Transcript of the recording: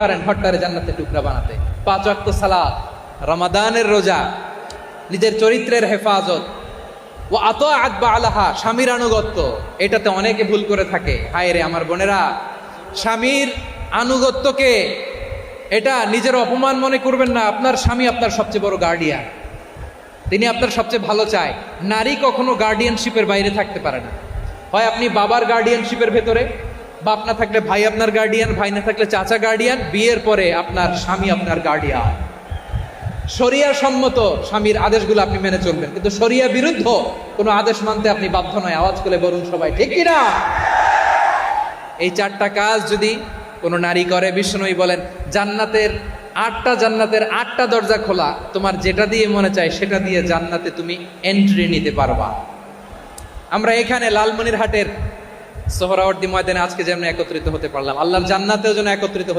পারেন হট্টারে জান্নাতের টুকরা বানাতে। 5 ওয়াক্ত সালাত, রমাদানের রোজা, নিজের চরিত্রের হেফাজত, ও আতাআত বালাহা, স্বামীর আনুগত্য, এটাতে অনেকে ভুল করে থাকে। হায় রে আমার বোনেরা, স্বামীর আনুগত্যকে এটা নিজের অপমান মনে করবেন না। আপনার স্বামী আপনার সবচেয়ে বড় গার্ডিয়ান, তিনি আপনার সবচেয়ে ভালো চায়। নারী কখনো গার্ডিয়ানশিপের বাইরে থাকতে পারে না। হয় আপনি বাবার গার্ডিয়ানশিপের ভেতরে, বাপ না থাকলে ভাই আপনার গার্ডিয়ান, ভাই না থাকলে চাচা গার্ডিয়ান, বিয়ের পরে আপনার স্বামী আপনার গার্ডিয়ান। শরিয়া সম্মত স্বামীর আদেশগুলো আপনি মেনে চলবেন, কিন্তু শরিয়া বিরুদ্ধ কোনো আদেশ মানতে আপনি বাধ্য নয়। আওয়াজ করে বলুন সবাই, ঠিক কিনা? এই 4টা কাজ যদি কোনো নারী করে, বিষ্ণুই বলেন জান্নাতের 8টা দরজা খোলা, তোমার যেটা দিয়ে মনে চায় সেটা দিয়ে জান্নাতে তুমি এন্ট্রি নিতে পারবা। আমরা এখানে লালমনিরহাটের সোহরাওয়ার্দী ময়দানে আজকে যেমন একত্রিত হতে পারলাম, আল্লাহর জান্নাতেও যেন একত্রিত